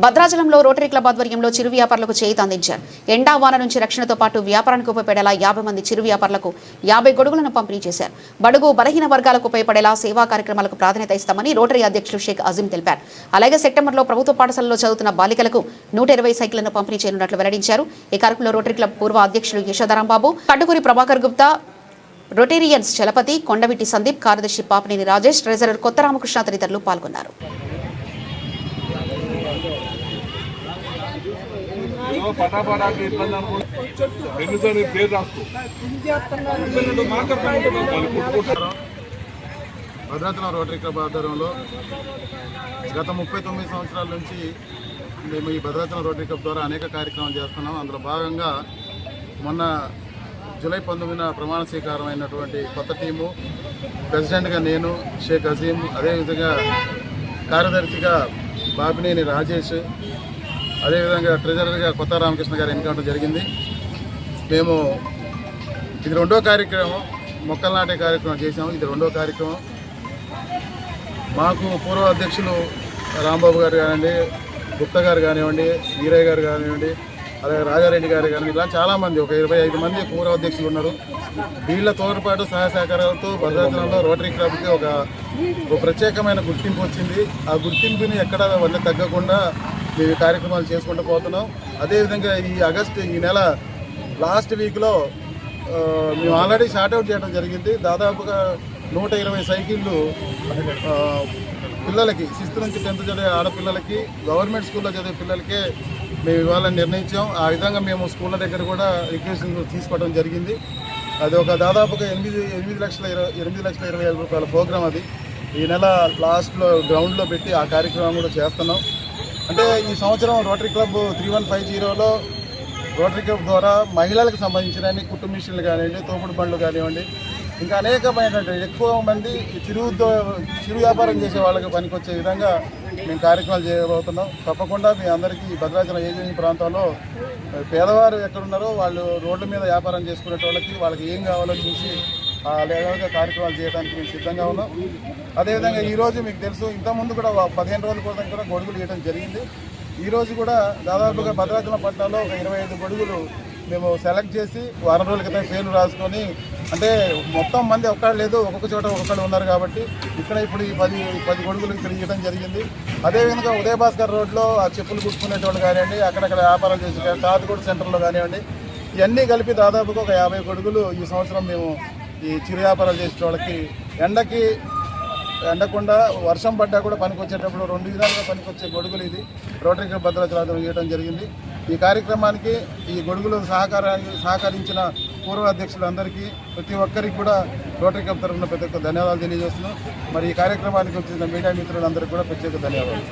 భద్రాచలంలో rotary club ఆధ్వర్యంలో చిరు వ్యాపారులకు చేయూత అందించారు. ఎండా వాన నుంచి రక్షణతో పాటు వ్యాపారానికి ఉపయోగపడేలా 50 మంది చిరు వ్యాపారులకు 50 గొడుగులను పంపిణీ చేశారు. బడుగు బలహీన వర్గాలకు ఉపయోగపడేలా సేవా కార్యక్రమాలకు ప్రాధాన్యత ఇస్తామని రోటరీ అధ్యక్షులు షేక్ అజీం తెలిపారు. అలాగే సెప్టెంబర్లో ప్రభుత్వ పాఠశాలలో చదువుతున్న బాలికలకు 120 సైకిళ్లను పంపిణీ చేయనున్నట్లు వెల్లడించారు. ఈ కార్యక్రమంలో రోటరీ క్లబ్ పూర్వ అధ్యక్షులు యశోధరాం బాబు, కడ్డుకూరి ప్రభాకర్ గుప్తా, రొటేరియన్స్ చలపతి, కొండవిటి సందీప్, కార్యదర్శి పాపనేని రాజేష్, ట్రెజరర్ కొత్త రామకృష్ణ తదితరులు పాల్గొన్నారు. భద్రాచలం రోటరీ క్లబ్ ఆధ్వర్యంలో గత 39 సంవత్సరాల నుంచి మేము ఈ భద్రాచలం రోటరీ క్లబ్ ద్వారా అనేక కార్యక్రమాలు చేస్తున్నాం. అందులో భాగంగా మొన్న జూలై 19న ప్రమాణ స్వీకారం అయినటువంటి కొత్త టీము, ప్రెసిడెంట్గా నేను షేక్ అజీం, అదేవిధంగా కార్యదర్శిగా బాపినేని రాజేష్, అదేవిధంగా ట్రెజరర్గా కొత్త రామకృష్ణ గారు ఎన్నికవడం జరిగింది. మేము ఇది రెండో కార్యక్రమం, మొక్కలు నాటే కార్యక్రమం చేసాము. ఇది రెండో కార్యక్రమం. మాకు పూర్వ అధ్యక్షులు రాంబాబు గారు కానివ్వండి, గుప్తా గారు కానివ్వండి, వీరయ్య గారు కానివ్వండి, అలాగే రాజారెడ్డి గారు కానీ ఇలా చాలామంది, ఒక 25 మంది పూర్వ అధ్యక్షులు ఉన్నారు. వీళ్ళ తోడ్పాటు సహాయ సహకారాలతో భద్రాచలంలో రోటరీ క్లబ్కి ఒక ప్రత్యేకమైన గుర్తింపు వచ్చింది. ఆ గుర్తింపుని ఎక్కడ వల్ల తగ్గకుండా మేము కార్యక్రమాలు చేసుకుంటూ పోతున్నాం. అదేవిధంగా ఈ నెల లాస్ట్ వీక్లో మేము ఆల్రెడీ షార్ట్అవుట్ చేయడం జరిగింది. దాదాపుగా 120 సైకిళ్ళు పిల్లలకి 6th నుంచి 10th చదివే ఆడపిల్లలకి, గవర్నమెంట్ స్కూల్లో చదివే పిల్లలకే మేము ఇవ్వాలని నిర్ణయించాం. ఆ విధంగా మేము స్కూళ్ళ దగ్గర కూడా రిక్వెస్ట్ తీసుకోవడం జరిగింది. అది ఒక దాదాపుగా 8,20,20,000 రూపాయల ప్రోగ్రాం. అది ఈ నెల లాస్ట్లో గ్రౌండ్లో పెట్టి ఆ కార్యక్రమం కూడా చేస్తున్నాం. అంటే ఈ సంవత్సరం రోటరీ క్లబ్ 3150లో రోటరీ క్లబ్ ద్వారా మహిళలకు సంబంధించిన కుట్టు మిషన్లు కానివ్వండి, తోపుడు బండ్లు కానివ్వండి, ఇంకా అనేకమైనటువంటి ఎక్కువ మంది చిరు వ్యాపారం చేసే వాళ్ళకి పనికొచ్చే విధంగా మేము కార్యక్రమాలు చేయబోతున్నాం. తప్పకుండా మీ అందరికీ భద్రాచలం ఏజెన్సీ ప్రాంతంలో పేదవారు ఎక్కడున్నారో వాళ్ళు రోడ్ల మీద వ్యాపారం చేసుకునే వాళ్ళకి ఏం కావాలో చూసి లేదంగా కార్యక్రమాలు చేయడానికి మేము సిద్ధంగా ఉన్నాం. అదేవిధంగా ఈరోజు మీకు తెలుసు, ఇంతకుముందు కూడా 15 రోజుల క్రితం కూడా గొడుగులు ఇవ్వడం జరిగింది. ఈరోజు కూడా దాదాపుగా భద్రాచలం పట్టణంలో ఒక 25 గొడుగులు మేము సెలెక్ట్ చేసి వారం రోజుల క్రితం పేర్లు రాసుకొని, అంటే మొత్తం మంది ఒక్కడు లేదు, ఒక్కొక్క చోట ఒక్కొక్కడు ఉన్నారు కాబట్టి ఇక్కడ ఇప్పుడు ఈ 10 గొడుగులు ఇక్కడ ఇవ్వడం జరిగింది. అదేవిధంగా ఉదయభాస్కర్ రోడ్లో ఆ చెప్పులు కుట్టుకునేటోళ్ళు కానివ్వండి, అక్కడక్కడ వ్యాపారం చేసే కాదుగూడ సెంటర్లో కానివ్వండి, ఇవన్నీ కలిపి దాదాపుగా ఒక 50 గొడుగులు ఈ సంవత్సరం మేము ఈ చిరు వ్యాపారాలు చేసే వాళ్ళకి ఎండకుండా వర్షం పడ్డా కూడా పనికొచ్చేటప్పుడు 2 విధాలుగా పనికొచ్చే గొడుగులు ఇది రోటరీ క్లబ్ భద్రాచలం చేయడం జరిగింది. ఈ కార్యక్రమానికి ఈ గొడుగులు సహకరించిన పూర్వ అధ్యక్షులందరికీ, ప్రతి ఒక్కరికి కూడా రోటరీ క్లబ్ తరఫున ప్రతి ఒక్క ధన్యవాదాలు తెలియజేస్తున్నాం. మరి ఈ కార్యక్రమానికి వచ్చిన మీడియా మిత్రులందరికీ కూడా ప్రత్యేక ధన్యవాదాలు.